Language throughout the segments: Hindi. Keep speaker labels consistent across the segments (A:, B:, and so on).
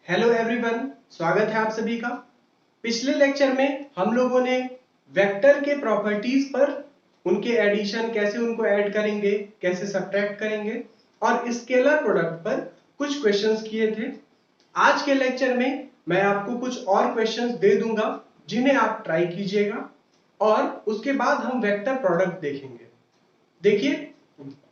A: हेलो एवरीवन, स्वागत है आप सभी का। पिछले लेक्चर में हम लोगों ने वेक्टर के प्रॉपर्टीज पर, उनके एडिशन, कैसे उनको ऐड करेंगे, कैसे सब्ट्रैक्ट करेंगे और स्केलर प्रोडक्ट पर कुछ क्वेश्चंस किए थे। आज के लेक्चर में मैं आपको कुछ और क्वेश्चंस दे दूंगा जिन्हें आप ट्राई कीजिएगा और उसके बाद हम वेक्टर प्रोडक्ट देखेंगे। देखिए,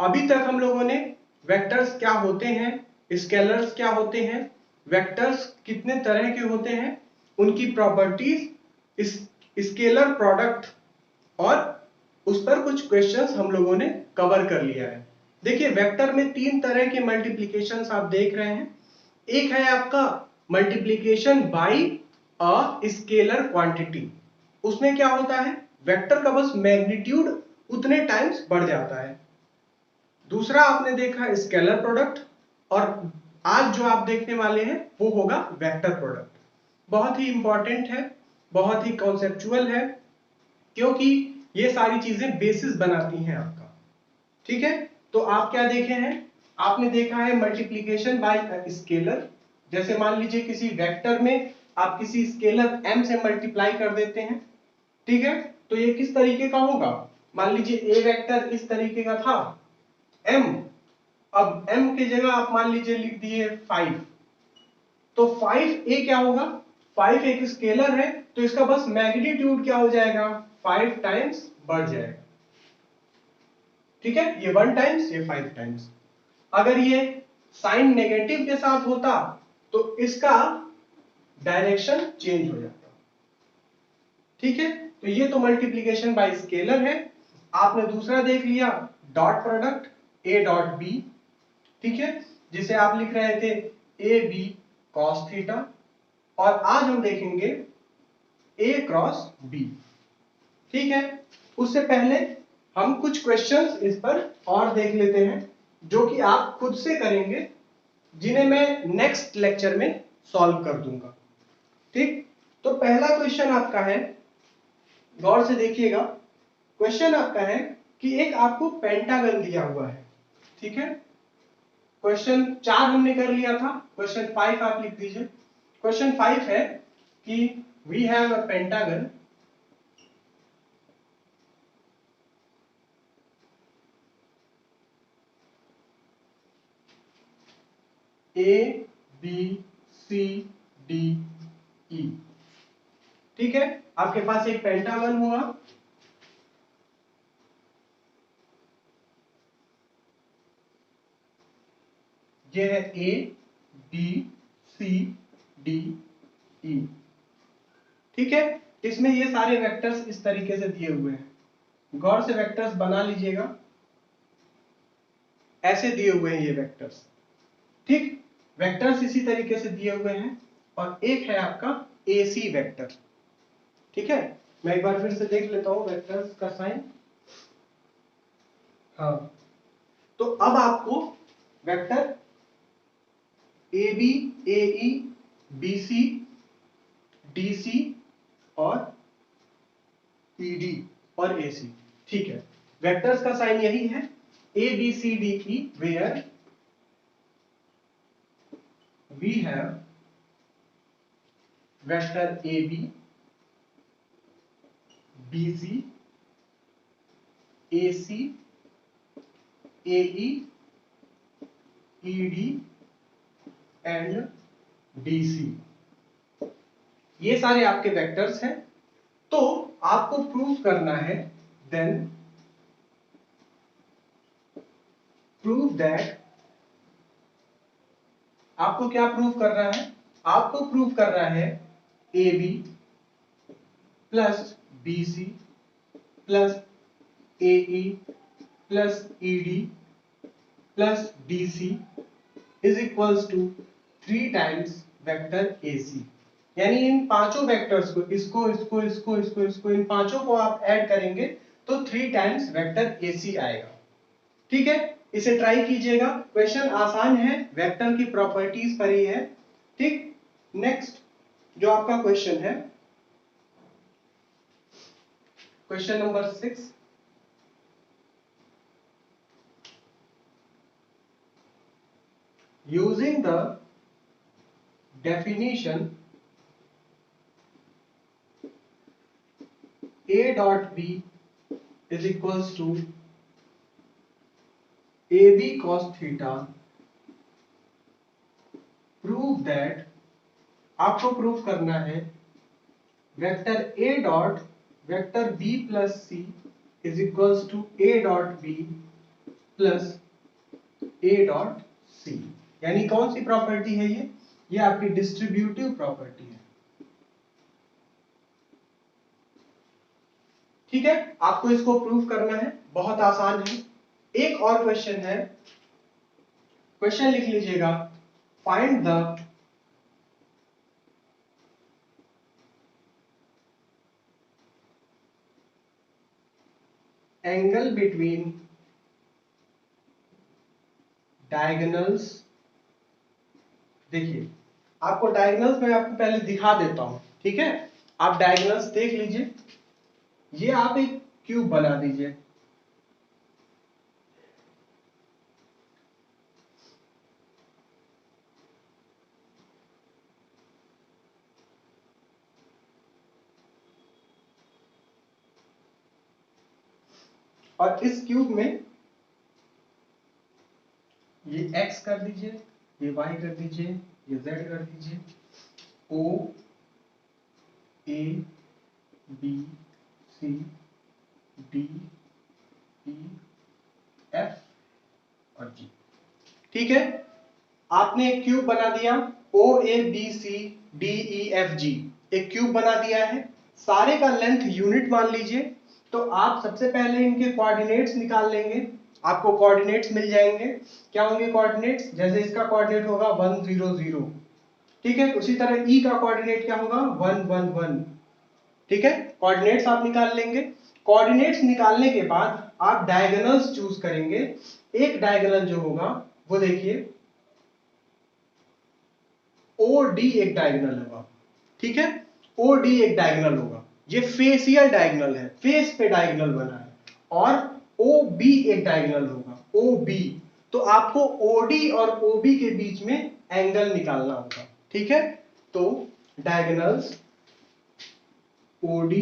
A: अभी तक हम लोगों ने वेक्टर्स क्या होते हैं, स्केलर्स क्या होते हैं, वेक्टर्स कितने तरह के होते हैं, उनकी प्रॉपर्टीज, स्केलर प्रोडक्ट और उस पर कुछ क्वेश्चंस हम लोगों ने कवर कर लिया है। देखिए, वेक्टर में तीन तरह के मल्टीप्लिकेशंस आप देख रहे हैं। एक है आपका multiplication bye a scalar quantity. उसमें क्या होता है, वेक्टर का बस मैग्नीट्यूड उतने टाइम्स बढ़ जाता है। दूसरा आपने देखा स्केलर प्रोडक्ट और आज जो आप देखने वाले हैं वो होगा वेक्टर प्रोडक्ट। बहुत ही इंपॉर्टेंट है, बहुत ही कॉन्सेप्चुअल है, क्योंकि ये सारी चीजें बेसिस बनाती हैं आपका। ठीक है, तो आप क्या देखे हैं, आपने देखा है मल्टीप्लिकेशन बाय स्केलर। जैसे मान लीजिए किसी वेक्टर में आप किसी स्केलर m से मल्टीप्लाई कर देते हैं। ठीक है, तो ये किस तरीके का होगा, मान लीजिए a वेक्टर इस तरीके का था m, अब m की जगह आप मान लीजिए लिख दिए 5, तो 5a क्या होगा, 5 एक स्केलर है तो इसका बस मैग्नीट्यूड क्या हो जाएगा, 5 टाइम्स बढ़ जाएगा। ठीक है, ये 1 टाइम्स, ये 5 टाइम्स। अगर ये साइन नेगेटिव के साथ होता तो इसका डायरेक्शन चेंज हो जाता। ठीक है, तो ये तो मल्टीप्लिकेशन बाय स्केलर है। आपने दूसरा देख लिया dot product a dot b। ठीक है, जिसे आप लिख रहे थे ए बी कॉस थीटा, और आज हम देखेंगे a क्रॉस b। ठीक है, उससे पहले हम कुछ क्वेश्चंस इस पर और देख लेते हैं जो कि आप खुद से करेंगे, जिन्हें मैं नेक्स्ट लेक्चर में सॉल्व कर दूंगा। ठीक, तो पहला क्वेश्चन आपका है, गौर से देखिएगा। क्वेश्चन आपका है कि एक आपको पेंटागन दिया हुआ है। ठीक है, क्वेश्चन 4 हमने कर लिया था, क्वेश्चन 5 आप लिख दीजिए। क्वेश्चन 5 है कि we have a pentagon A B C D E. ठीक है, आपके पास एक पेंटागन हुआ, ये है A B C D E. ठीक है, इसमें ये सारे वेक्टर्स इस तरीके से दिए हुए हैं। गौर से वेक्टर्स बना लीजिएगा, ऐसे दिए हुए हैं ये वेक्टर्स। ठीक, वेक्टर्स इसी तरीके से दिए हुए हैं और एक है आपका AC वेक्टर। ठीक है, मैं एक बार फिर से देख लेता हूं वेक्टर्स का साइन। हाँ, तो अब आपको vector AB, AE, BC, DC और ED और AC। ठीक है, वेक्टर्स का साइन यही है ABCDE, where we have vector AB, BC, AC, AE, ED and DC। ये सारे आपके वेक्टर्स हैं। तो आपको प्रूव करना है, देन प्रूव दैट, आपको क्या प्रूव करना है, आपको प्रूव करना है AB plus BC plus AE plus ED plus DC is equals to 3 times vector AC। यानी इन पांचों वेक्टर्स को, इसको इसको इसको इसको इसको, इन पांचों को आप ऐड करेंगे तो 3 टाइम्स वेक्टर AC आएगा। ठीक है, इसे ट्राई कीजिएगा, क्वेश्चन आसान है, वेक्टर की प्रॉपर्टीज पर ही है। ठीक, नेक्स्ट जो आपका क्वेश्चन है, question number 6। Using the definition A dot B is equals to AB cos theta. Prove that, आपको प्रूव करना है vector A dot vector B plus C is equals to A dot B plus A dot C। यानी कौन सी प्रॉपर्टी है ये आपकी डिस्ट्रीब्यूटिव प्रॉपर्टी है। ठीक है, आपको इसको प्रूव करना है, बहुत आसान है। एक और क्वेश्चन है, क्वेश्चन लिख लीजिएगा, find the angle between diagonals. देखिए, आपको डायगोनल्स मैं आपको पहले दिखा देता हूं, ठीक है। आप डायगोनल्स देख लीजिए, ये आप एक क्यूब बना दीजिए। और इस क्यूब में ये x कर दीजिए, ये y कर दीजिए, ये z कर दीजिए। O A B C D E F और G। ठीक है, आपने एक क्यूब बना दिया, O A B C D E F G एक क्यूब बना दिया है। सारे का लेंथ यूनिट मान लीजिए। तो आप सबसे पहले इनके कोऑर्डिनेट्स निकाल लेंगे, आपको कोऑर्डिनेट्स मिल जाएंगे। क्या होंगे कोऑर्डिनेट्स? जैसे इसका कोऑर्डिनेट होगा 1 0 0, ठीक है। उसी तरह ई का कोऑर्डिनेट क्या होगा? 1 1 1, ठीक है। कोऑर्डिनेट्स आप निकाल लेंगे। कोऑर्डिनेट्स निकालने के बाद आप डायगोनल्स चूज करेंगे। एक डायगोनल जो होगा वो देखिए OD एक डायगोनल होगा, ठीक है। OD एक डायगोनल होगा, ये फेसियल डायगोनल है, फेस पे डायगोनल बना है। और OB एक डायगोनल होगा, OB। तो आपको OD और OB के बीच में एंगल निकालना होगा, ठीक है। तो diagonals OD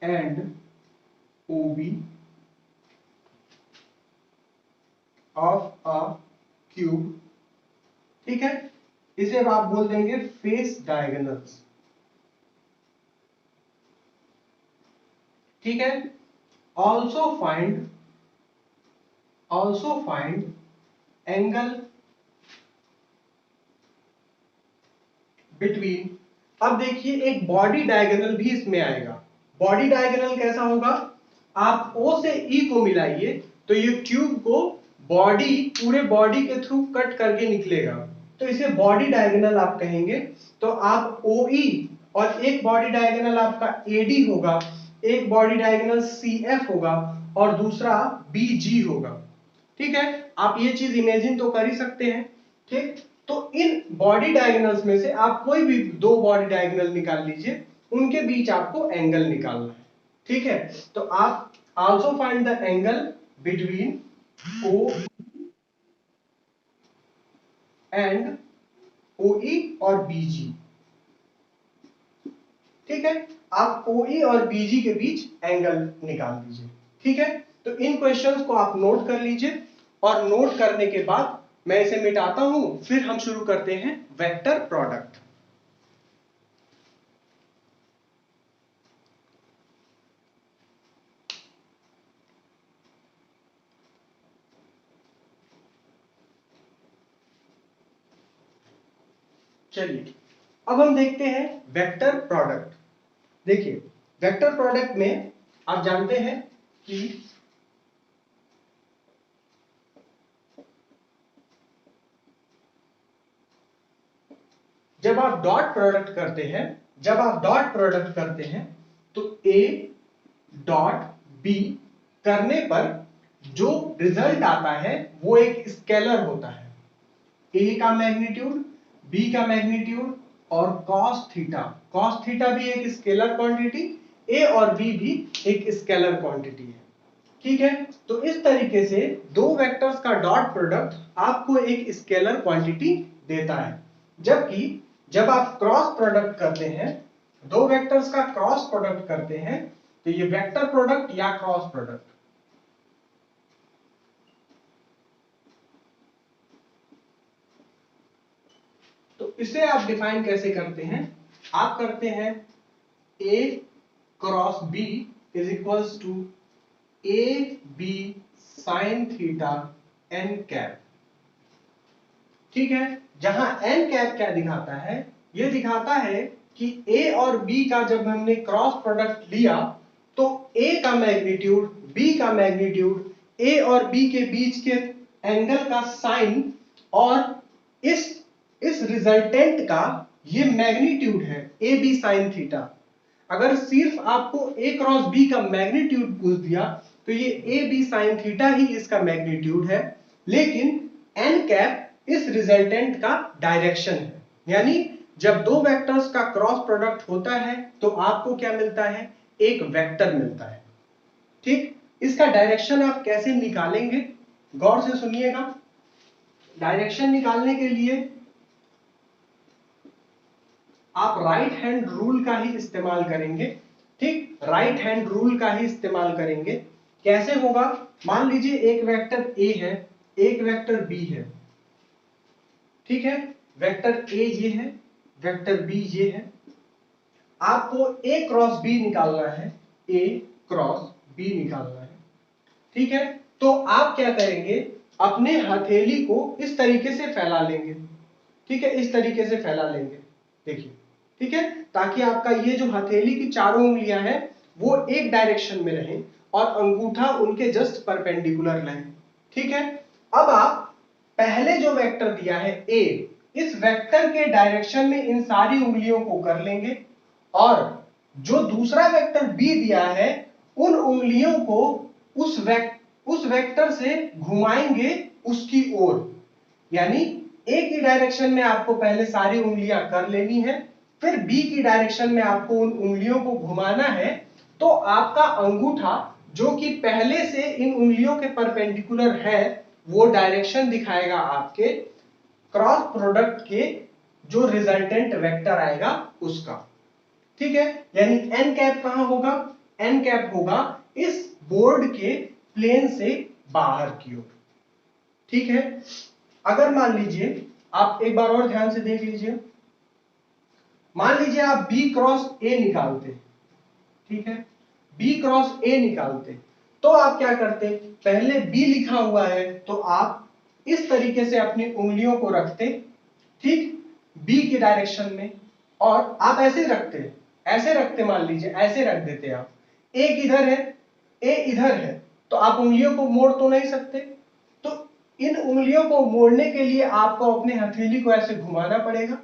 A: and OB of a cube, ठीक है, इसे आप बोल देंगे फेस डायगोनल्स, ठीक है। Also find angle between. अब देखिए एक बॉडी डायगोनल भी इसमें आएगा। बॉडी डायगोनल कैसा होगा? आप O से E को मिलाइए तो ये क्यूब को बॉडी, पूरे बॉडी के थ्रू कट करके निकलेगा, तो इसे बॉडी डायगोनल आप कहेंगे। तो आप OE और एक बॉडी डायगोनल आपका AD होगा, एक बॉडी डायगोनल CF होगा और दूसरा BG होगा, ठीक है। आप ये चीज इमेजिन तो कर ही सकते हैं, ठीक। तो इन बॉडी डायगोनल्स में से आप कोई भी दो बॉडी डायगोनल निकाल लीजिए, उनके बीच आपको एंगल निकालना है, ठीक है। तो आप also find the angle between O and OE और BG, ठीक है। आप OE और BG के बीच एंगल निकाल लीजिए, ठीक है। तो इन क्वेश्चंस को आप नोट कर लीजिए और नोट करने के बाद मैं इसे मिटाता हूं, फिर हम शुरू करते हैं वेक्टर प्रोडक्ट। चलिए अब हम देखते हैं वेक्टर प्रोडक्ट। देखिए वेक्टर प्रोडक्ट में आप जानते हैं कि जब आप डॉट प्रोडक्ट करते हैं तो A डॉट B करने पर जो रिजल्ट आता है वो एक स्केलर होता है। A का मैग्नीट्यूड, B का मैग्नीट्यूड और cos थीटा भी एक स्केलर क्वांटिटी, A और B भी एक स्केलर क्वांटिटी है, ठीक है। तो इस तरीके से दो वेक्टर्स का डॉट प्रोडक्ट आपको एक स्केलर क्वांटिटी देता है। जबकि जब आप क्रॉस प्रोडक्ट करते हैं, दो वेक्टर्स का क्रॉस प्रोडक्ट करते हैं, तो ये वेक्टर प्रोडक्ट या क्रॉस प्रोडक्ट, तो इसे आप डिफाइन कैसे करते हैं? आप करते हैं A cross B is equals to A B sine theta n cap. ठीक है, जहां एन कैप क्या दिखाता है? ये दिखाता है कि A और B का जब हमने क्रॉस प्रोडक्ट लिया तो A का मैग्नीट्यूड, B का मैग्नीट्यूड, A और B के बीच के एंगल का साइन और इस रिजल्टेंट का ये मैग्नीट्यूड है ए बी साइन थीटा। अगर सिर्फ आपको A क्रॉस B का मैग्नीट्यूड पूछ दिया तो ये ए बी साइन थीटा ही इसका मैग्नीट्यूड है, लेकिन एन कैप इस रिजल्टेंट का डायरेक्शन है। यानी जब दो वेक्टर्स का क्रॉस प्रोडक्ट होता है तो आपको क्या मिलता है? एक वेक्टर मिलता है। ठीक, इसका डायरेक्शन आप कैसे निकालेंगे? गौर से सुनिएगा। डायरेक्शन निकालने के लिए आप राइट हैंड रूल का ही इस्तेमाल करेंगे। ठीक, राइट हैंड रूल का ही इस्तेमाल करेंगे। कैसे होगा? मान लीजिए एक वेक्टर A है, एक वेक्टर B है। ठीक है, वेक्टर A ये है, वेक्टर B ये है। आपको A क्रॉस B निकालना है, A क्रॉस B निकालना है। ठीक है, तो आप क्या करेंगे? अपने हथेली को इस तरीके से फैला लेंगे। ठीक है, इस तरीके से फैला लेंगे, देखिए। ठीक है, ताकि आपका ये जो हथेली की चारों उंगलियां हैं वो एक डायरेक्शन में रहें और अंगूठा उनके जस्ट परपेंडिकुलर रहे। ठीक है, अब आप पहले जो वेक्टर दिया है A, इस वेक्टर के डायरेक्शन में इन सारी उंगलियों को कर लेंगे और जो दूसरा वेक्टर B दिया है उन उंगलियों को उस वेक्टर से घुमाएंगे उसकी ओर। यानी A की डायरेक्शन में आपको पहले सारी उंगलियां कर लेनी है, फिर B की डायरेक्शन में आपको उन उंगलियों को घुमाना है, तो आपका अंगूठा जो कि पहले से इन उंगलियों के परपेंडिकुलर है वो डायरेक्शन दिखाएगा आपके क्रॉस प्रोडक्ट के जो रिजल्टेंट वेक्टर आएगा उसका। ठीक है, यानी एन कैप कहां होगा? एन कैप होगा इस बोर्ड के प्लेन से बाहर की ओर। ठीक है, अगर मान लीजिए आप एक बार और ध्यान से देख लीजिए, मान लीजिए आप B क्रॉस A निकालते। ठीक है, B क्रॉस A निकालते तो आप क्या करते? पहले B लिखा हुआ है तो आप इस तरीके से अपनी उंगलियों को रखते, ठीक, B की डायरेक्शन में, और आप ऐसे रखते, ऐसे रखते, मान लीजिए ऐसे रख देते आप। A किधर है? A इधर है, तो आप उंगलियों को मोड़ तो नहीं सकते, तो इन उंगलियों को मोड़ने के लिए आपको अपने हथेली को ऐसे घुमाना पड़ेगा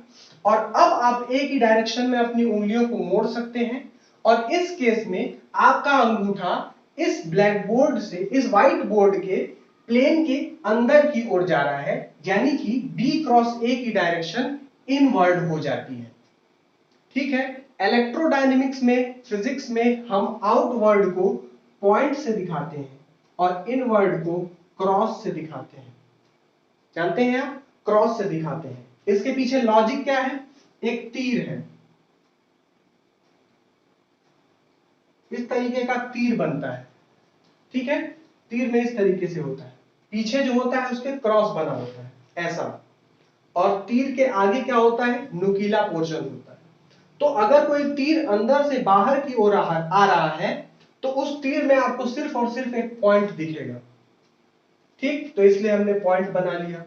A: और अब आप A की डायरेक्शन में अपनी उंगलियों को मोड़ सकते हैं और इस केस में आपका अंगूठा इस ब्लैक बोर्ड से, इस व्हाइट बोर्ड के प्लेन के अंदर की ओर जा रहा है, यानी कि B क्रॉस A की डायरेक्शन इनवर्ड हो जाती है। ठीक है, इलेक्ट्रोडायनेमिक्स में, फिजिक्स में हम आउटवर्ड को पॉइंट से दिखाते हैं और इनवर्ड को क्रॉस से दिखाते हैं। जानते हैं आप? क्रॉस से दिखाते हैं। इसके पीछे लॉजिक क्या है? एक तीर है, इस तरीके का तीर बनता है। ठीक है, तीर में इस तरीके से होता है, पीछे जो होता है उसके क्रॉस बना होता है ऐसा, और तीर के आगे क्या होता है? नुकीला पोर्शन होता है। तो अगर कोई तीर अंदर से बाहर की ओर आ रहा है तो उस तीर में आपको सिर्फ और सिर्फ एक पॉइंट दिखेगा। ठीक, तो इसलिए हमने पॉइंट बना लिया।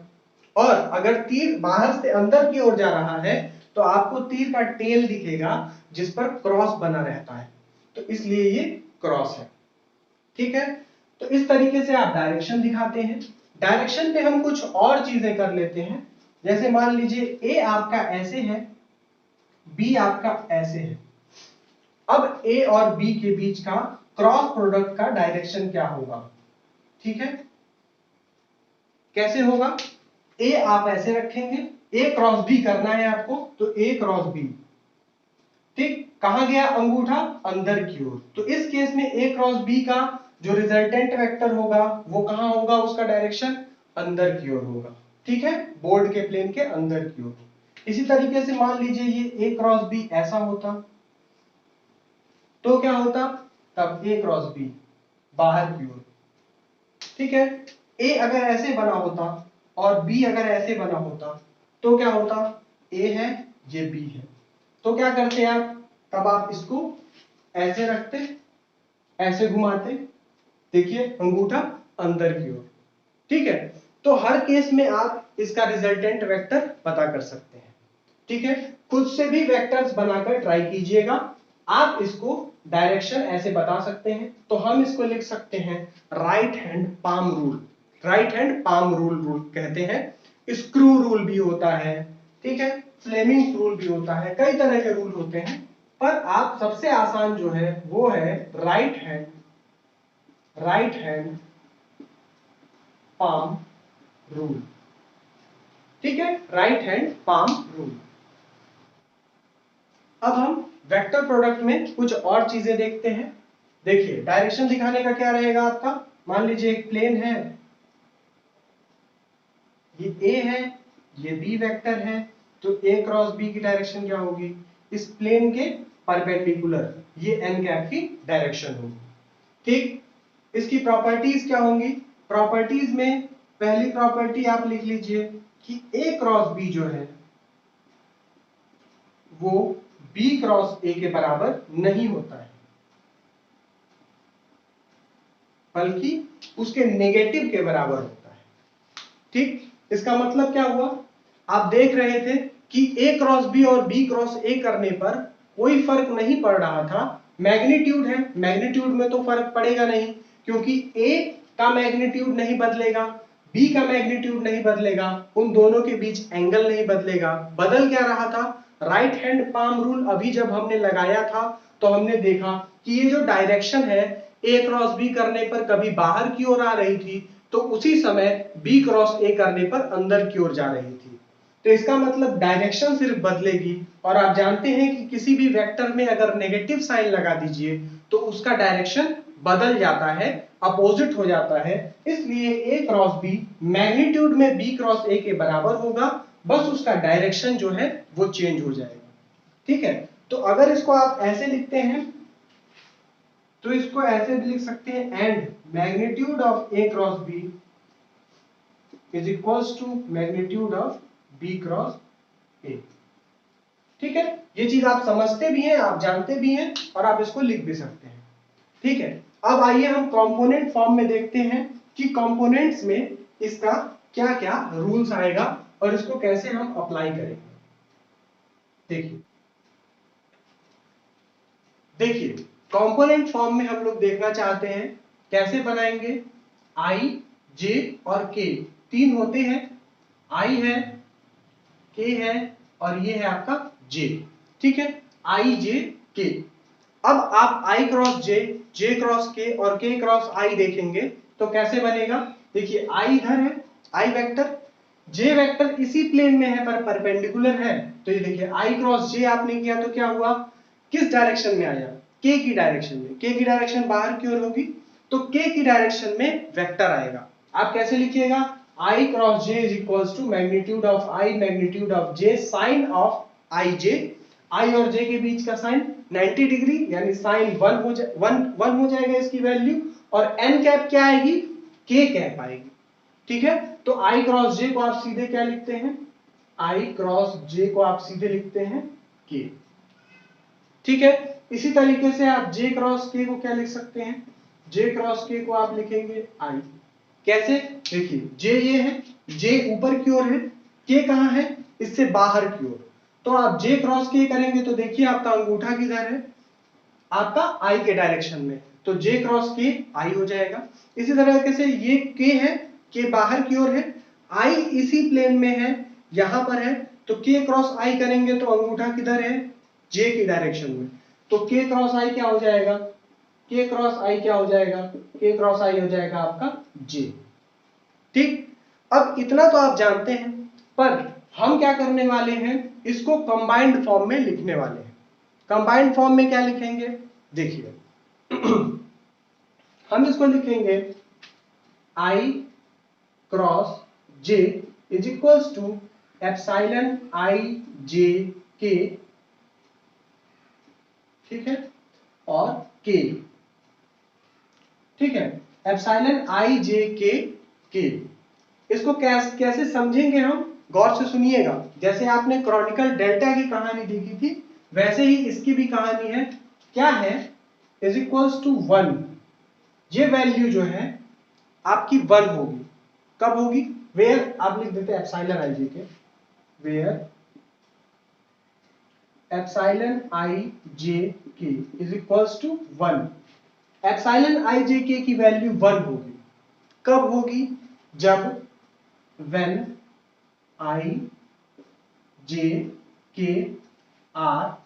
A: और अगर तीर बाहर से अंदर की ओर जा रहा है तो आपको तीर का टेल दिखेगा जिस पर क्रॉस बना रहता है, तो इसलिए ये क्रॉस है। ठीक है, तो इस तरीके से आप डायरेक्शन दिखाते हैं। डायरेक्शन पे हम कुछ और चीजें कर लेते हैं, जैसे मान लीजिए ए आपका ऐसे है, बी आपका ऐसे है। अब ए और बी के बीच का क्रॉस प्रोडक्ट का डायरेक्शन क्या होगा? ठीक है, कैसे होगा? ए आप ऐसे रखेंगे, ए क्रॉस बी करना है आपको, तो ए क्रॉस बी। ठीक, कहां गया अंगूठा? अंदर की ओर, तो इस केस में ए क्रॉस बी का जो रिजल्टेंट वेक्टर होगा वो कहां होगा? उसका डायरेक्शन अंदर की ओर होगा। ठीक है, बोर्ड के प्लेन के अंदर की ओर। इसी तरीके से मान लीजिए ये A क्रॉस B ऐसा होता तो क्या होता, तब A क्रॉस B बाहर की ओर, ठीक है। A अगर ऐसे बना होता और B अगर ऐसे बना होता तो क्या होता, A है ये B है, तो क्या करते आप, तब आप इसको ऐसे रखते, ऐसे घुमाते, देखिए अंगूठा अंदर की ओर, ठीक है। तो हर केस में आप इसका रिजल्टेंट वेक्टर पता कर सकते हैं, ठीक है। खुद से भी वेक्टर्स बनाकर ट्राई कीजिएगा। आप इसको डायरेक्शन ऐसे बता सकते हैं, तो हम इसको लिख सकते हैं right hand palm rule. Right hand palm rule कहते हैं। स्क्रू रूल भी होता है, ठीक है, फ्लेमिंग रूल भी होता है, कई तरह के रूल होते हैं, पर आप सबसे आसान जो है वो है राइट हैंड पाम रूल, ठीक है, राइट हैंड पाम रूल। अब हम वेक्टर प्रोडक्ट में कुछ और चीजें देखते हैं। देखिए डायरेक्शन दिखाने का क्या रहेगा आपका, मान लीजिए एक प्लेन है, ये A है, ये B वेक्टर है, तो A क्रॉस B की डायरेक्शन क्या होगी, इस प्लेन के परपेंडिकुलर, ये n कैप की डायरेक्शन होगी, ठीक। इसकी प्रॉपर्टीज क्या होंगी, प्रॉपर्टीज में पहली प्रॉपर्टी आप लिख लीजिए कि A क्रॉस B जो है वो B क्रॉस A के बराबर नहीं होता है, बल्कि उसके नेगेटिव के बराबर होता है, ठीक। इसका मतलब क्या हुआ, आप देख रहे थे कि A क्रॉस B और B क्रॉस A करने पर कोई फर्क नहीं पड़ रहा था, मैग्नीट्यूड है, मैग्नीट्यूड में तो फर्क पड़ेगा नहीं, क्योंकि A का मैग्नीट्यूड नहीं बदलेगा, B का मैग्नीट्यूड नहीं बदलेगा, उन दोनों के बीच एंगल नहीं बदलेगा। बदल क्या रहा था, राइट हैंड पाम रूल अभी जब हमने लगाया था तो हमने देखा कि ये जो डायरेक्शन है A क्रॉस B करने पर कभी बाहर की ओर आ रही थी, तो उसी समय B क्रॉस A करने पर अंदर की ओर जा रही थी। तो इसका मतलब डायरेक्शन सिर्फ बदलेगी, और आप जानते हैं कि किसी भी वेक्टर में अगर नेगेटिव साइन लगा दीजिए तो उसका डायरेक्शन बदल जाता है, अपोजिट हो जाता है। इसलिए A क्रॉस B मैग्नीट्यूड में B क्रॉस A के बराबर होगा, बस उसका डायरेक्शन जो है वो चेंज हो जाएगा, ठीक है। तो अगर इसको आप ऐसे लिखते हैं तो इसको ऐसे भी लिख सकते हैं, and magnitude of A cross B is equals to magnitude of B cross A, ठीक है। ये चीज आप समझते भी हैं, आप जानते भी हैं, और आप इसको लिख भी सकते हैं, ठीक है। अब आइए हम कंपोनेंट फॉर्म में देखते हैं कि कंपोनेंट्स में इसका क्या क्या रूल्स आएगा और इसको कैसे हम अप्लाई करेंगे। देखिए देखिए कंपोनेंट फॉर्म में हम लोग देखना चाहते हैं कैसे बनाएंगे। I, J और K तीन होते हैं, I है, K है और ये है आपका J, ठीक है, I, J, K। अब आप I cross J, J cross K और K क्रॉस I देखेंगे तो कैसे बनेगा। देखिए I इधर है, I वेक्टर, J वेक्टर इसी प्लेन में है पर परपेंडिकुलर है, तो ये देखिए I क्रॉस J आपने किया तो क्या हुआ, किस डायरेक्शन में आया, K की डायरेक्शन में। K की डायरेक्शन बाहर की ओर होगी, तो K की डायरेक्शन में वेक्टर आएगा। आप कैसे लिखिएगा, I cross J is equals to magnitude of I magnitude of J sine of I J। I और J के बीच का साइन 90 डिग्री, यानी साइन 1 हो जाएगा इसकी वैल्यू, और n कैप क्या आएगी, K कैप आएगी, ठीक है। तो I क्रॉस J को आप सीधे क्या लिखते हैं, I क्रॉस J को आप सीधे लिखते हैं K, ठीक है। इसी तरीके से आप J क्रॉस K को क्या लिख सकते हैं, J क्रॉस K को आप लिखेंगे I। कैसे, देखिए J ये है, J ऊपर की ओर है, K कहां है, इससे बाहर की ओर, तो आप J क्रॉस K करेंगे तो देखिए आपका अंगूठा किधर है, आपका I के डायरेक्शन में, तो J क्रॉस K I हो जाएगा। इसी तरीके से ये K है, K बाहर की ओर है, I इसी प्लेन में है, यहां पर है, तो K क्रॉस I करेंगे तो अंगूठा किधर है, J की डायरेक्शन में, तो K क्रॉस I क्या हो जाएगा, K क्रॉस I क्या हो जाएगा, K क्रॉस I हो जाएगा आपका J, ठीक। अब इतना तो आप जानते हैं, पर हम क्या करने वाले हैं, इसको कंबाइंड फॉर्म में लिखने वाले हैं। कंबाइंड फॉर्म में क्या लिखेंगे, देखिए हम इसको लिखेंगे I cross J is equals to epsilon I J K, ठीक है, और के, ठीक है, एप्सिलॉन आई जे के। इसको कैसे समझेंगे हम, गौर से सुनिएगा। जैसे आपने क्रॉनिकल डेल्टा की कहानी देखी थी, वैसे ही इसकी भी कहानी है। क्या है, इज इक्वल्स टू 1। ये वैल्यू जो है आपकी 1 होगी। कब होगी, वेयर आप लिख देते एप्सिलॉन आई जे के, वेयर एप्सिलॉन आई जे के is equals to 1। Epsilon i जे के की वैल्यू 1 होगी। कब होगी, जब when I J K are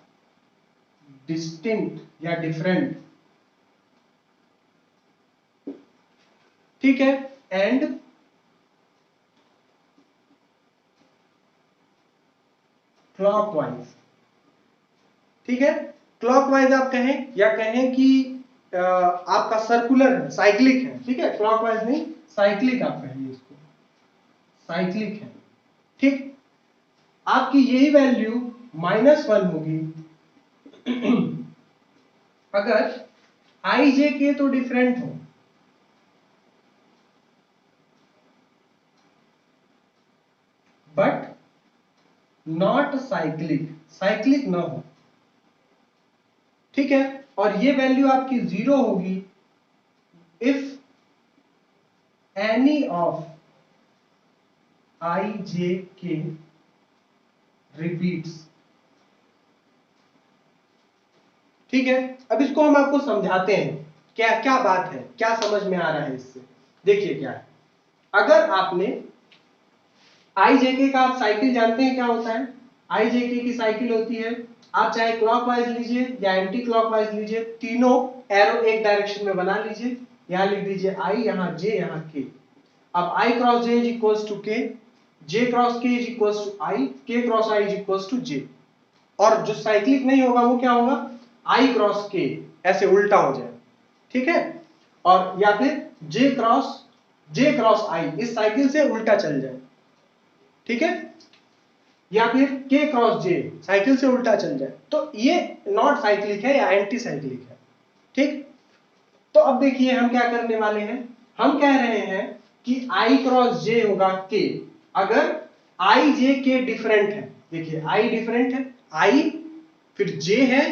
A: distinct या different, ठीक है, and clockwise, ठीक है। क्लॉकवाइज आप कहें या कहें कि आपका सर्कुलर है, साइक्लिक है, ठीक है, क्लॉकवाइज नहीं, साइक्लिक आप कहेंगे इसको, साइक्लिक है, ठीक। आपकी यही वैल्यू -1 होगी अगर आई जे के तो डिफरेंट हो, बट नॉट साइक्लिक, साइक्लिक ना हो, ठीक है। और ये वैल्यू आपकी 0 होगी इफ एनी ऑफ आई जे के रिपीट्स, ठीक है। अब इसको हम आपको समझाते हैं, क्या क्या बात है, क्या समझ में आ रहा है इससे। देखिए क्या है, अगर आपने आई जे के का, आप साइकिल जानते हैं क्या होता है, आई जे के की साइकिल होती है, आप चाहे क्लॉकवाइज लीजिए या एंटी क्लॉकवाइज लीजिए, तीनों एरो एक डायरेक्शन में बना लीजिए। यहां लिख दीजिए आई, यहां जे, यहां के। अब I cross J is equals to K, J cross K is equals to I, K cross I is equals to J. और जो साइक्लिक नहीं होगा वो क्या होगा, आई क्रॉस के, ऐसे उल्टा हो जाए, ठीक है। और या फिर जे क्रॉस आई, इस साइकिल से उल्टा चल जाए, ठीक है। या फिर के क्रॉस जे, साइकिल से उल्टा चल जाए, तो ये नॉट साइक्लिक है या एंटी साइक्लिक है, ठीक। तो अब देखिए हम क्या करने वाले हैं, हम कह रहे हैं कि आई क्रॉस जे होगा के, अगर आई जे के डिफरेंट है। देखिए आई डिफरेंट है, आई फिर जे है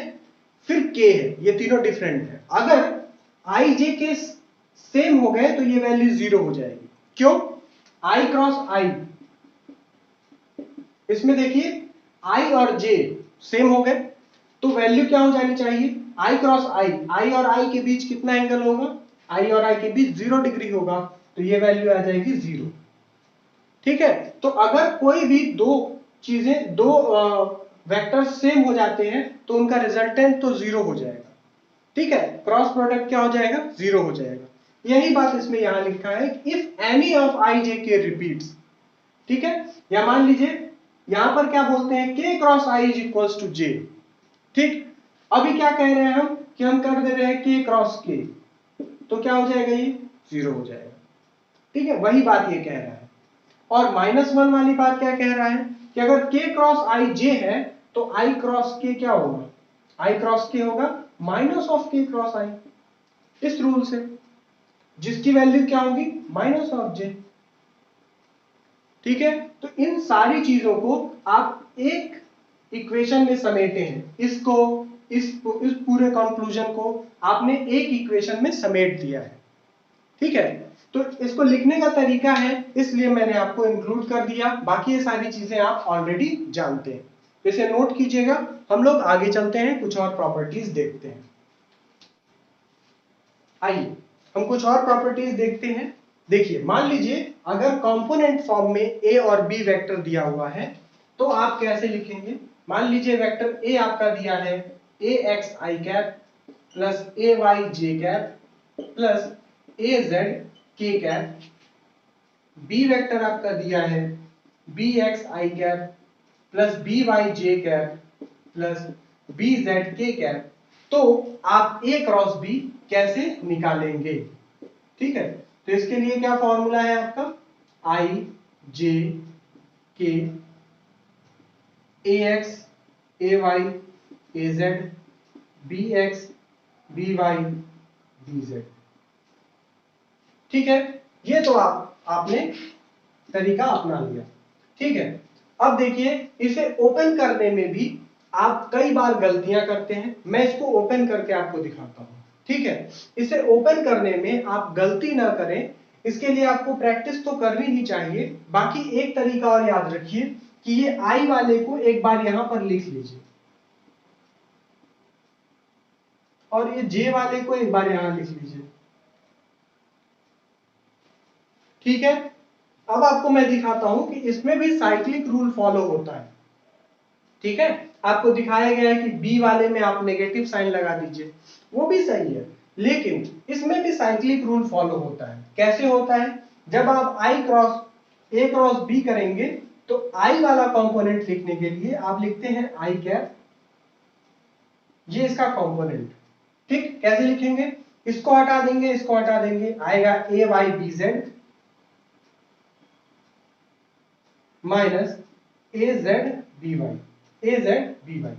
A: फिर के है, ये तीनों डिफरेंट है। अगर आई जे के सेम हो गए तो ये वैल्यू 0 हो जाएगी। क्यों, आई क्रॉस आई, इसमें देखिए आई और जे सेम हो गए, तो वैल्यू क्या हो जानी चाहिए, आई क्रॉस आई और आई के बीच कितना एंगल होगा, आई और आई के बीच 0 डिग्री होगा, तो ये वैल्यू आ जाएगी 0, ठीक है। तो अगर कोई भी दो चीजें, दो वेक्टर सेम हो जाते हैं तो उनका रिजल्टेंट तो 0 हो जाएगा, ठीक है। क्रॉस प्रोडक्ट क्या हो जाएगा, 0 हो जाएगा। यही बात इसमें यहां लिखा है, इफ एनी ऑफ आई जे के रिपीट्स, ठीक है। या मान लीजिए यहां पर क्या बोलते हैं, K cross I is equals to J, ठीक। अभी क्या कह रहे हैं हम, कि हम कर दे रहे हैं के क्रॉस के, तो क्या हो जाएगा, ये 0 हो जाएगा, ठीक है। वही बात ये कह रहा है। और -1 वाली बात क्या कह रहा है, कि अगर के क्रॉस आई जे है तो आई क्रॉस के क्या होगा, आई क्रॉस के होगा माइनस ऑफ के क्रॉस आई, इस रूल से, जिसकी वैल्यू क्या होगी, माइनस ऑफ जे, ठीक है। तो इन सारी चीजों को आप एक इक्वेशन में समेटे हैं, इसको इस पूरे कंक्लूजन को आपने एक इक्वेशन में समेट दिया है, ठीक है। तो इसको लिखने का तरीका है, इसलिए मैंने आपको इंक्लूड कर दिया, बाकी ये सारी चीजें आप ऑलरेडी जानते हैं, तो इसे नोट कीजिएगा। हम लोग आगे चलते हैं, कुछ और प्रॉपर्टीज देखते हैं। आइए हम कुछ और प्रॉपर्टीज देखते हैं। देखिए मान लीजिए अगर कंपोनेंट फॉर्म में ए और बी वेक्टर दिया हुआ है, तो आप कैसे लिखेंगे। मान लीजिए वेक्टर ए आपका दिया है ए एक्स आई कैप प्लस ए वाई जे कैप प्लस ए जेड के कैप, बी वेक्टर आपका दिया है बी एक्स आई कैप प्लस बी वाई जे कैप प्लस बी जेड के कैप, तो आप ए क्रॉस बी कैसे निकालेंगे, ठीक है। तो इसके लिए क्या फॉर्मूला है आपका, आई जे के ax ay az bx by bz। ठीक है, ये तो आपने तरीका अपना लिया। ठीक है, अब देखिए इसे ओपन करने में भी आप कई बार गलतियां करते हैं। मैं इसको ओपन करके आपको दिखाता हूं। ठीक है, इसे ओपन करने में आप गलती ना करें, इसके लिए आपको प्रैक्टिस तो करनी ही चाहिए। बाकी एक तरीका और याद रखिए कि ये आई वाले को एक बार यहां पर लिख लीजिए और ये जे वाले को एक बार यहां लिख लीजिए। ठीक है, अब आपको मैं दिखाता हूं कि इसमें भी साइक्लिक रूल फॉलो होता है। ठीक है, आपको दिखाया गया है कि बी वाले में आप नेगेटिव साइन लगा दीजिए, वो भी सही है, लेकिन इसमें भी साइक्लिक रूल फॉलो होता है। कैसे होता है? जब आप आई क्रॉस ए क्रॉस बी करेंगे तो आई वाला कंपोनेंट लिखने के लिए आप लिखते हैं आई कैप, ये इसका कंपोनेंट। ठीक, कैसे लिखेंगे? इसको हटा देंगे, इसको हटा देंगे, आएगा ए वाई बी जेड माइनस ए जेड बी वाई, ए जेड बी वाई।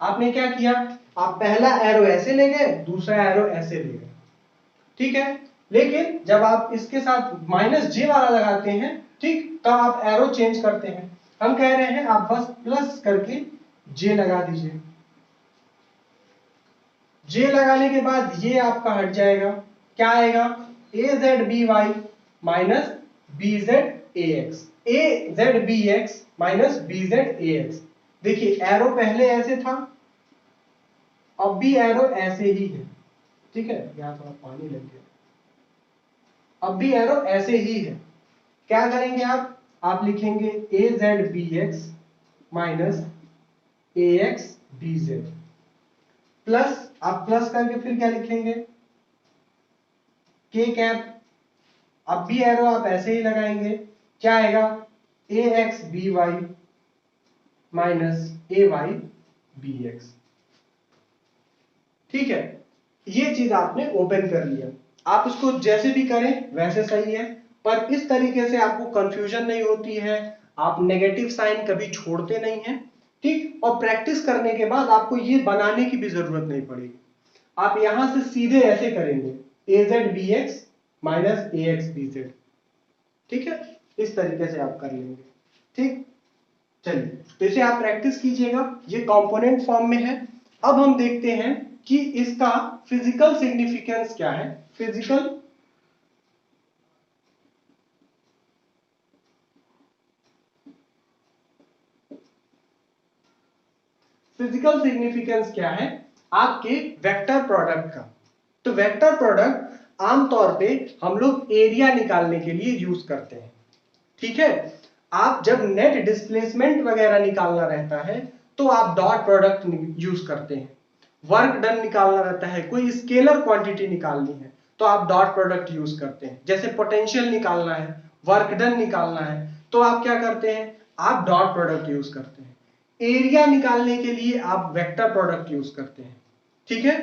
A: आपने क्या किया? आप पहला एरो ऐसे ले गए, दूसरा एरो ऐसे ले गए। ठीक है, लेकिन जब आप इसके साथ माइनस जे वाला लगाते हैं, ठीक, तब आप एरो चेंज करते हैं। हम कह रहे हैं आप बस प्लस करके जे लगा दीजिए। जे लगाने के बाद ये आपका हट जाएगा, क्या आएगा? A Z B Y minus B Z A X, A Z B X minus B Z A X. देखिए एरो पहले ऐसे था, अब भी एरो ऐसे ही है। ठीक है, यहां थोड़ा पानी लग गया, अब भी एरो ऐसे ही है। क्या करेंगे आप लिखेंगे ए जेड बी एक्स माइनस ए एक्स बी जेड प्लस, आप प्लस करके फिर क्या लिखेंगे? के कैप। अब भी एरो आप ऐसे ही लगाएंगे, क्या आएगा? ए एक्स बी वाई माइनस ए वाई बी एक्स। ठीक है, ये चीज आपने ओपन कर लिया। आप इसको जैसे भी करें वैसे सही है, पर इस तरीके से आपको कंफ्यूजन नहीं होती है, आप नेगेटिव साइन कभी छोड़ते नहीं हैं। ठीक, और प्रैक्टिस करने के बाद आपको ये बनाने की भी जरूरत नहीं पड़ेगी। आप यहां से सीधे ऐसे करेंगे, ए जेड बी एक्स माइनस ए एक्स बी जेड। ठीक है, इस तरीके से आप कर लेंगे। ठीक, चलिए तो इसे आप प्रैक्टिस कीजिएगा, ये कंपोनेंट फॉर्म में है। अब हम देखते हैं कि इसका फिजिकल सिग्निफिकेंस क्या है। फिजिकल सिग्निफिकेंस क्या है आपके वेक्टर प्रोडक्ट का। तो वेक्टर प्रोडक्ट आमतौर पे हम लोग एरिया निकालने के लिए यूज करते हैं। ठीक है, आप जब नेट डिस्प्लेसमेंट वगैरह निकालना रहता है तो आप डॉट प्रोडक्ट यूज करते हैं। वर्क डन निकालना रहता है, कोई स्केलर क्वांटिटी निकालनी है तो आप डॉट प्रोडक्ट यूज करते हैं। जैसे पोटेंशियल निकालना है, वर्क डन निकालना है, तो आप क्या करते हैं? आप डॉट प्रोडक्ट यूज करते हैं। एरिया निकालने के लिए आप वेक्टर प्रोडक्ट यूज करते हैं। ठीक है,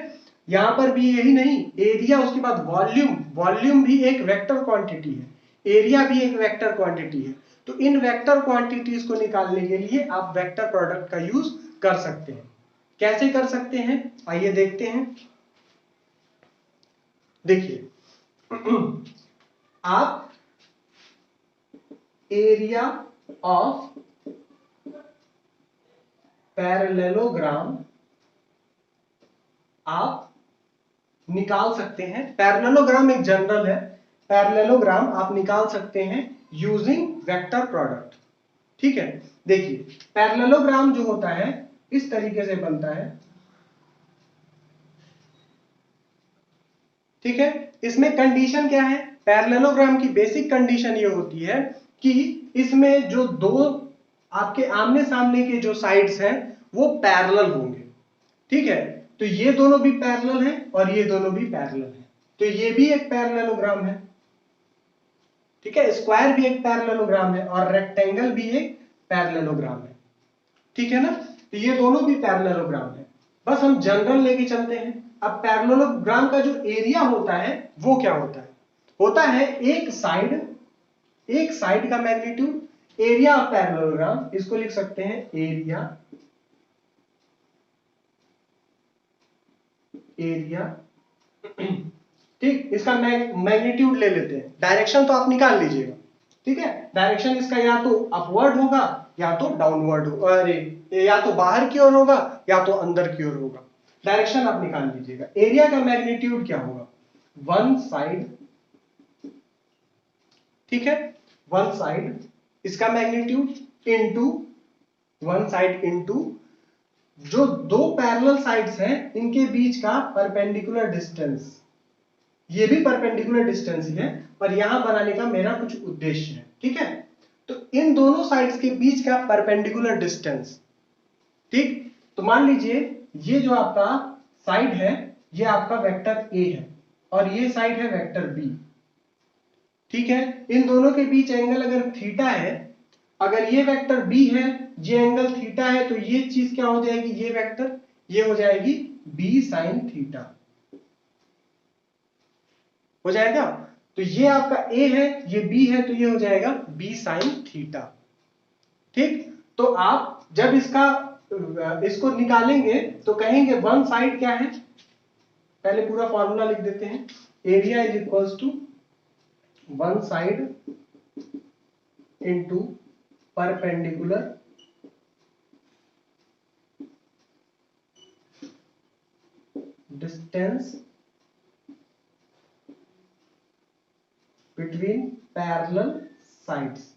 A: यहां पर भी यही नहीं, एरिया उसके बाद वॉल्यूम, वॉल्यूम भी एक वेक्टर क्वांटिटी है, एरिया भी एक वेक्टर क्वांटिटी है। तो इन वेक्टर क्वांटिटीज को निकालने के लिए आप वेक्टर प्रोडक्ट का यूज कर सकते हैं। कैसे कर सकते हैं आइए देखते हैं। देखिए आप एरिया ऑफ पैरेललोग्राम आप निकाल सकते हैं। पैरेललोग्राम एक जनरल है, पैरेललोग्राम आप निकाल सकते हैं यूजिंग वेक्टर प्रोडक्ट। ठीक है, देखिए पैरेललोग्राम जो होता है इस तरीके से बनता है। ठीक है, इसमें कंडीशन क्या है? पैरेललोग्राम की बेसिक कंडीशन ये होती है कि इसमें जो दो आपके आमने सामने के जो साइड्स हैं वो पैरेलल होंगे। ठीक है, तो ये दोनों भी पैरेलल हैं और ये दोनों भी पैरेलल हैं, तो ये भी एक पैरेललोग्राम है। ठीक है, स्क्वायर भी एक पैरेललोग्राम है और रेक्टेंगल भी एक पैरेललोग्राम है। ठीक है ना, तो ये दोनों भी पैरेललोग्राम है। बस हम जनरल लेके चलते हैं। अब पैरेललोग्राम का जो एरिया होता है वो क्या होता है? होता है एक साइड का मैग्नीट्यूड, एरिया ऑफ पैरेललोग्राम, इसको लिख सकते हैं एरिया, एरिया ठीक। इसका मैग्नीट्यूड ले लेते हैं, डायरेक्शन तो आप निकाल लीजिएगा, ठीक है। डायरेक्शन इसका या तो अपवर्ड होगा या तो डाउनवर्ड होगा, अरे या तो बाहर की ओर होगा या तो अंदर की ओर होगा। डायरेक्शन आप निकाल लीजिएगा। एरिया का मैग्नीट्यूड क्या होगा, वन साइड, ठीक है, वन साइड इसका magnitude into one side into जो दो पैरेलल साइड्स हैं इनके बीच का परपेंडिकुलर डिस्टेंस, ये भी परपेंडिकुलर डिस्टेंस ही है पर यहां बनाने का मेरा कुछ उद्देश्य है, ठीक है। तो इन दोनों साइड्स के बीच का परपेंडिकुलर डिस्टेंस, ठीक। तो मान लीजिए ये जो आपका साइड है ये आपका वेक्टर ए है और ये साइड है वेक्टर बी, ठीक है। इन दोनों के बीच एंगल अगर थीटा है, अगर ये वेक्टर बी है, ये एंगल थीटा है, तो ये चीज क्या हो जाएगी, ये वेक्टर ये हो जाएगी बी साइन थीटा, हो जाएगा। तो ये आपका ए है, ये बी है, तो ये हो जाएगा बी साइन थीटा, ठीक। तो आप जब इसको निकालेंगे तो कहेंगे वन साइड क्या है, पहले पूरा फॉर्मूला लिख देते हैं। Area is equals to one side into perpendicular distance between parallel sides,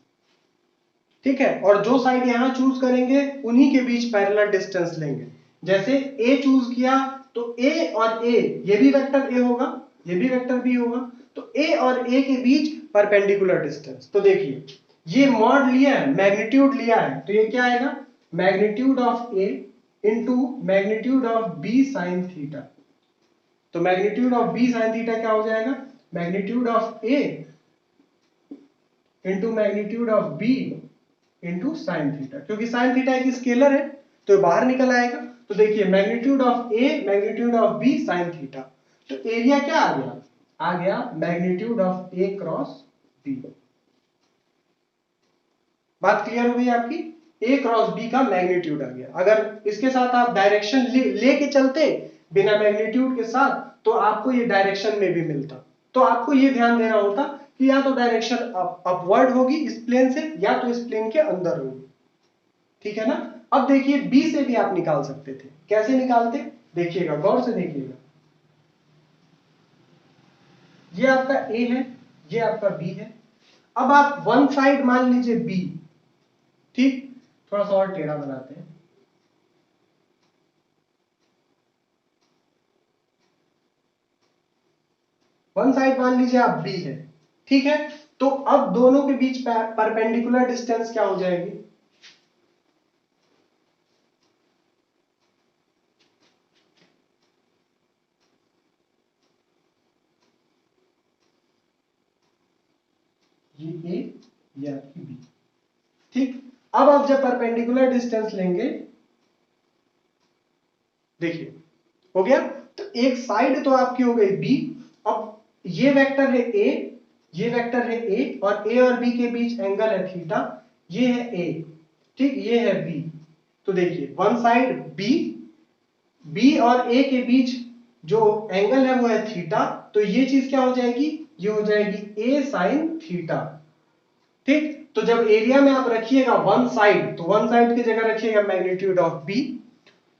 A: ठीक है। और जो साइड यहां चूज करेंगे उन्हीं के बीच पैरेलल डिस्टेंस लेंगे। जैसे ए चूज किया तो ए और ए, ये भी वेक्टर ए होगा, ये भी वेक्टर बी होगा, तो ए और ए के बीच परपेंडिकुलर डिस्टेंस। तो देखिए ये मॉड लिया है, मैग्नीट्यूड लिया है, तो ये क्या आएगा, magnitude of A into magnitude of B sine theta. तो magnitude of B sine theta क्या हो जाएगा, magnitude of A into magnitude of B into sine theta, क्योंकि साइन थीटा एक स्केलर है तो बाहर निकल आएगा। तो देखिए magnitude of A magnitude of B sine theta, तो एरिया क्या आ गया magnitude of A cross B. बात क्लियर हो गई आपकी, ए क्रॉस बी का मैग्नीट्यूड आ गया। अगर इसके साथ आप डायरेक्शन लेके चलते बिना मैग्नीट्यूड के साथ तो आपको ये डायरेक्शन में भी मिलता। तो आपको ये ध्यान देना होता कि या तो डायरेक्शन अपवर्ड होगी इस प्लेन से या तो इस प्लेन के अंदर होगी, ठीक है ना। अब देखिए बी से भी आप निकाल सकते थे, कैसे निकालते देखिएगा, गौर से देखिएगा। ये आपका ए है, ये आपका बी है। अब आप वन साइड मान लीजिए बी, ठीक। थोड़ा सा और टेढ़ा बनाते हैं, वन साइड मान लीजिए आप बी है, ठीक है। तो अब दोनों के बीच परपेंडिकुलर डिस्टेंस क्या हो जाएगी, ये ए ये आपकी बी, ठीक। अब आप जब परपेंडिकुलर डिस्टेंस लेंगे, देखिए हो गया। तो एक साइड तो आपकी हो गई बी। अब ये वेक्टर है ए, ये वेक्टर है ए और बी के बीच एंगल है थीटा, ये है ए, ठीक, ये है बी। तो देखिए वन साइड बी, बी और ए के बीच जो एंगल है वो है थीटा, तो ये चीज क्या हो जाएगी, ये हो जाएगी ए साइन थीटा, ठीक। तो जब एरिया में आप रखिएगा वन साइड, तो वन साइड की जगह रखिएगा मैग्नीट्यूड ऑफ बी,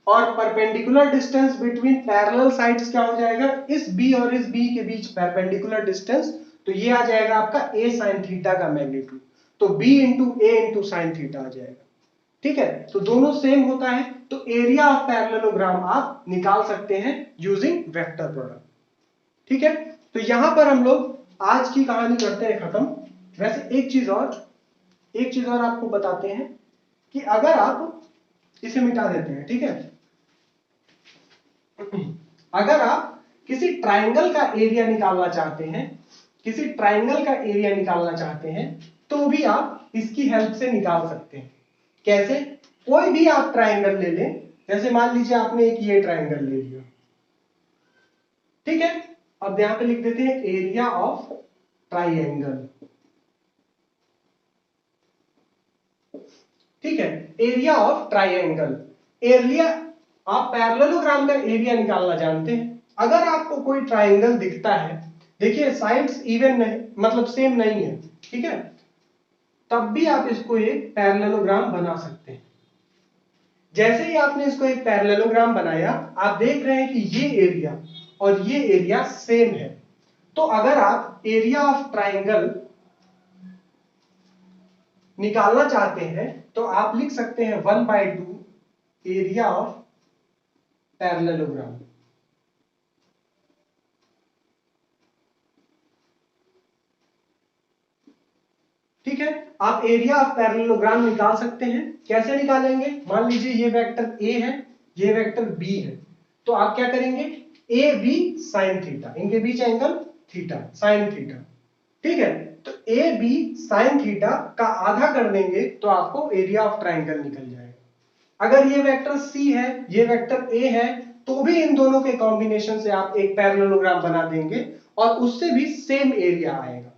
A: और perpendicular distance between parallel sides क्या हो जाएगा, इस बी और इस बी के बीच परपेंडिकुलर डिस्टेंस, तो ये आ जाएगा आपका ए साइन थीटा का मैग्नीट्यूड। तो बी इंटू ए इंटू साइन थीटा आ जाएगा, ठीक है। तो दोनों सेम होता है, तो एरिया ऑफ पैरेललोग्राम आप निकाल सकते हैं यूजिंग वेक्टर प्रोडक्ट, ठीक है। तो यहां पर हम लोग आज की कहानी करते हैं खत्म। वैसे एक चीज और आपको बताते हैं कि अगर आप इसे मिटा देते हैं, ठीक है, अगर आप किसी ट्राइंगल का एरिया निकालना चाहते हैं, किसी ट्राइंगल का एरिया निकालना चाहते हैं, तो भी आप इसकी हेल्प से निकाल सकते हैं। कैसे, कोई भी आप ट्राइंगल ले लें, जैसे मान लीजिए आपने एक ये ट्राइंगल ले लिया, ठीक है। अब यहां पे लिख देते हैं एरिया ऑफ ट्राइंगल, ठीक है, एरिया ऑफ ट्राइंगल। एरिया, आप पैरेललोग्राम का एरिया निकालना जानते हैं। अगर आपको कोई ट्राइंगल दिखता है, देखिए साइड्स इवन नहीं, मतलब सेम नहीं है, ठीक है, तब भी आप इसको एक पैरेललोग्राम बना सकते हैं। जैसे ही आपने इसको एक पैरेललोग्राम बनाया, आप देख रहे हैं कि ये एरिया और ये एरिया सेम है। तो अगर आप एरिया ऑफ ट्राइंगल निकालना चाहते हैं तो आप लिख सकते हैं 1/2 एरिया ऑफ पैरेललोग्राम। ठीक है, आप एरिया ऑफ पैरेललोग्राम निकाल सकते हैं। कैसे निकालेंगे? मान लीजिए ये वेक्टर ए है, ये वेक्टर बी है, तो आप क्या करेंगे, ए बी साइन थीटा, इनके बीच एंगल थीटा, साइन थीटा। ठीक है, तो ए बी साइन थीटा का आधा कर देंगे तो आपको एरिया ऑफ ट्राइंगल निकल जाएगा। अगर ये वेक्टर सी है, ये वेक्टर ए है, तो भी इन दोनों के कॉम्बिनेशन से आप एक पैरेललोग्राम बना देंगे और उससे भी सेम एरिया आएगा।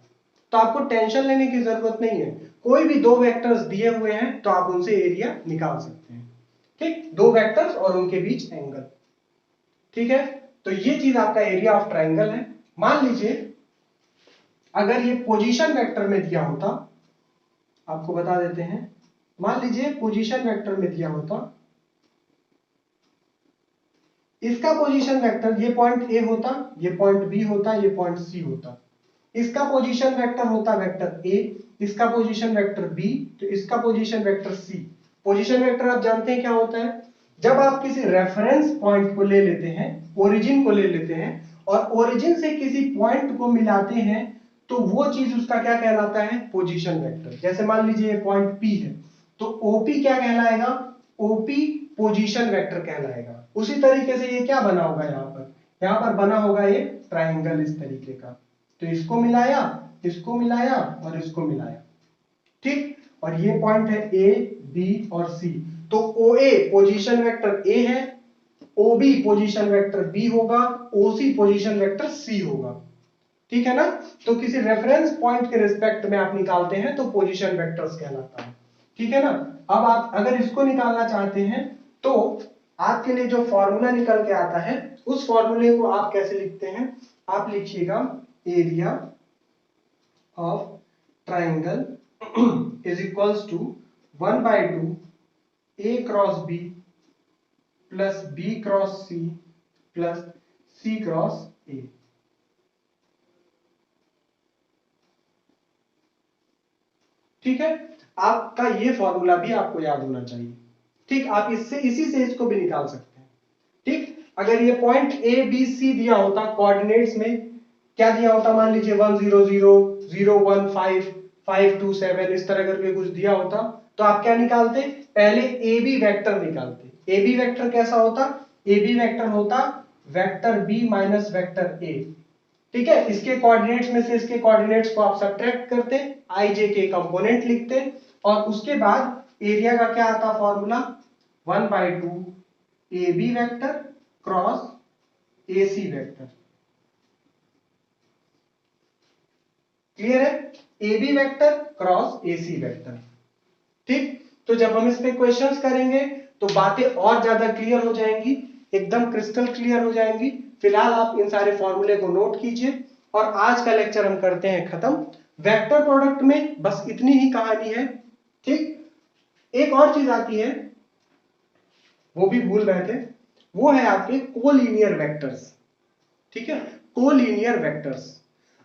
A: तो आपको टेंशन लेने की जरूरत नहीं है, कोई भी दो वेक्टर्स दिए हुए हैं तो आप उनसे एरिया निकाल सकते हैं। ठीक, दो वेक्टर्स और उनके बीच एंगल। ठीक है, तो ये चीज आपका एरिया ऑफ ट्राइंगल है। मान लीजिए अगर ये पोजीशन वेक्टर में दिया होता, आपको बता देते हैं, मान लीजिए पोजीशन वेक्टर में दिया होता, इसका पोजीशन वेक्टर, ये पॉइंट ए होता, ये पॉइंट बी होता, ये पॉइंट सी होता, इसका पोजीशन वेक्टर होता वेक्टर ए, इसका पोजीशन वेक्टर बी, तो इसका position vector C. Position vector आप जानते हैं क्या होता है, जब आप किसी रेफरेंस पॉइंट को ले लेते हैं, ओरिजिन को ले लेते हैं और ओरिजिन से किसी पॉइंट को मिलाते हैं, तो वो चीज उसका क्या कहलाता है, पोजीशन वेक्टर। जैसे मान लीजिए ये पॉइंट पी है, तो ओपी क्या कहलाएगा, ओपी पोजीशन वेक्टर कहलाएगा। उसी तरीके से ये क्या बना होगा, यहां पर बना होगा ये ट्राइंगल इस तरीके का। तो इसको मिलाया, इसको मिलाया और इसको मिलाया। ठीक, और ये पॉइंट है ए बी और सी, तो ओ ए पोजीशन वेक्टर ए है, O B position vector B होगा, ओ सी पोजीशन वेक्टर सी होगा। ठीक है ना, तो किसी रेफरेंस पॉइंट के रिस्पेक्ट में आप निकालते हैं तो पोजीशन वेक्टर्स कहलाता है। ठीक है ना, अब आप अगर इसको निकालना चाहते हैं तो आपके लिए जो फॉर्मूला निकल के आता है, उस फॉर्मूले को आप कैसे लिखते हैं, आप लिखिएगा area of triangle is equals to 1/2 A cross B plus B cross C plus C cross A. ठीक है, आपका ये फॉर्मूला भी आपको याद होना चाहिए। ठीक, आप इससे इसी से इसको भी निकाल सकते हैं। ठीक, अगर ये पॉइंट ए बी सी दिया होता, कोऑर्डिनेट्स में क्या दिया होता, मान लीजिए 1 0 0 0 1 5 5 2 7 इस तरह करके कुछ दिया होता, तो आप क्या निकालते, पहले ए बी वेक्टर निकालते। ए बी वेक्टर कैसा होता, ए बी वेक्टर होता vector B minus vector A. ठीक है, इसके कोऑर्डिनेट्स में से इसके कोऑर्डिनेट्स को आप सब्ट्रैक्ट करते, आई जे के कंपोनेंट लिखते और उसके बाद एरिया का क्या आता formula, 1/2 A B vector cross A C vector. Clear है, A B vector cross A C vector. ठीक, तो जब हम इस पे क्वेश्चंस करेंगे तो बातें और ज्यादा क्लियर हो जाएंगी, एकदम क्रिस्टल क्लियर हो जाएंगी। फिलहाल आप इन सारे फॉर्मूले को नोट कीजिए और आज का लेक्चर हम करते हैं खत्म। वेक्टर प्रोडक्ट में बस इतनी ही कहानी है। ठीक, एक और चीज आती है, वो भी भूल रहे थे, वो है आपके कोलिनियर वेक्टर्स। ठीक है, कोलिनियर वेक्टर्स,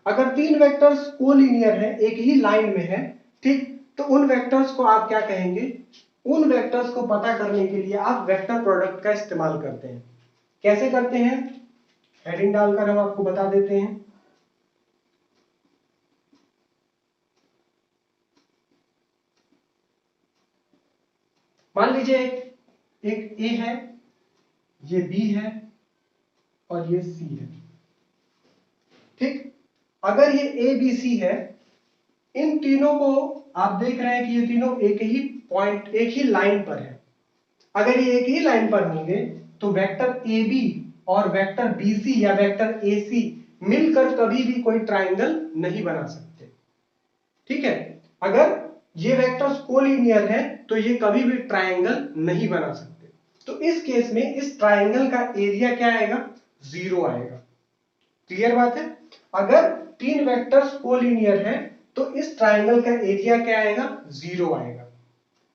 A: अगर तीन वेक्टर्स कोलिनियर है, एक ही लाइन में है, ठीक, तो उन वेक्टर्स को आप क्या कहेंगे, उन वेक्टर्स को पता करने के लिए आप वेक्टर प्रोडक्ट का इस्तेमाल करते हैं। कैसे करते हैं, हेडिंग डालकर हम आपको बता देते हैं। मान लीजिए एक ए है, ये बी है और ये सी है। ठीक, अगर ये ए बी सी है, इन तीनों को आप देख रहे हैं कि ये तीनों एक ही पॉइंट, एक ही लाइन पर है। अगर ये एक ही लाइन पर होंगे तो वेक्टर ए बी और वेक्टर बी सी या वेक्टर ए सी मिलकर कभी भी कोई ट्राइंगल नहीं बना सकते। ठीक है, अगर ये वेक्टर्स कोलिनियर है तो ये कभी भी ट्रायंगल नहीं बना सकते। तो इस केस में इस ट्रायंगल का एरिया क्या आएगा? 0 आएगा। क्लियर बात है? अगर तीन वेक्टर्स कोलिनियर है तो इस ट्रायंगल का एरिया क्या आएगा? 0 आएगा।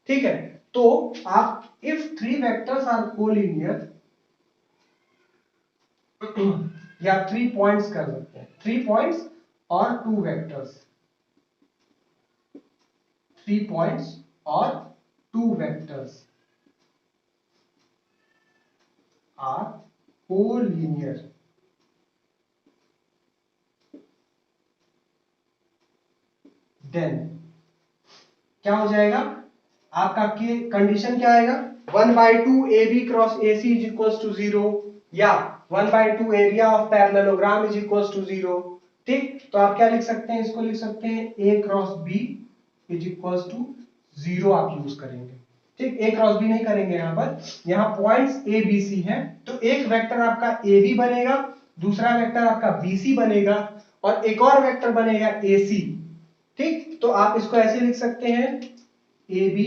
A: ठीक है, तो आप इफ 3 वेक्टर्स आर कोलिनियर या 3 पॉइंट्स कर सकते हैं, 3 पॉइंट्स और 2 वेक्टर्स, 3 पॉइंट्स और 2 वेक्टर्स आर कोलिनियर, देन क्या हो जाएगा? आपका कंडीशन क्या आएगा? 1/2 AB cross AC is equals to 0 या 1/2 area of parallelogram is equals to 0। ठीक, तो आप क्या लिख सकते हैं? इसको लिख सकते हैं A cross B is equals to 0 आप यूज करेंगे। ठीक, A क्रॉस B नहीं करेंगे यहां पर, यहां पॉइंट्स A B C है, तो एक वेक्टर आपका AB बनेगा, दूसरा वेक्टर आपका BC बनेगा और एक और वेक्टर बनेगा AC। ठीक, तो आप इसको ऐसे लिख सकते हैं AB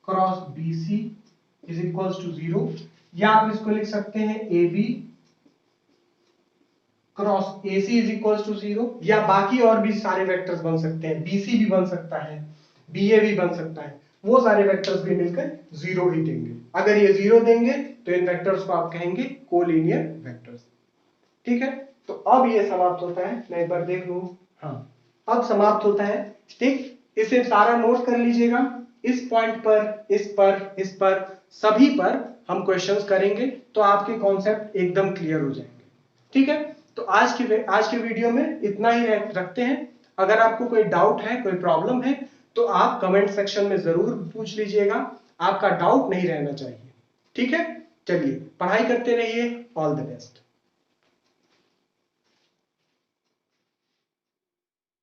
A: cross BC is equals to 0, या आप इसको लिख सकते हैं AB cross AC is equals to 0, या बाकी और भी सारे वेक्टर्स बन सकते हैं, BC भी बन सकता है, BA भी बन सकता है, वो सारे वेक्टर्स भी मिलकर 0 ही देंगे। अगर ये 0 देंगे तो इन वेक्टर्स को आप कहेंगे कोलिनियर वेक्टर्स। ठीक है, तो अब ये समाप्त होता है। मैं एक बार देख लूं, हाँ अब समाप्त होता है। ठीक, इसे सारा नोट कर लीजिएगा। इस पॉइंट पर, इस पर, इस पर, सभी पर हम क्वेश्चंस करेंगे तो आपके कॉन्सेप्ट एकदम क्लियर हो जाएंगे। ठीक है, तो आज के वीडियो में इतना ही रखते हैं। अगर आपको कोई डाउट है, कोई प्रॉब्लम है, तो आप कमेंट सेक्शन में जरूर पूछ लीजिएगा। आपका डाउट नहीं रहना चाहिए। ठीक है, चलिए पढ़ाई करते रहिए। All the best.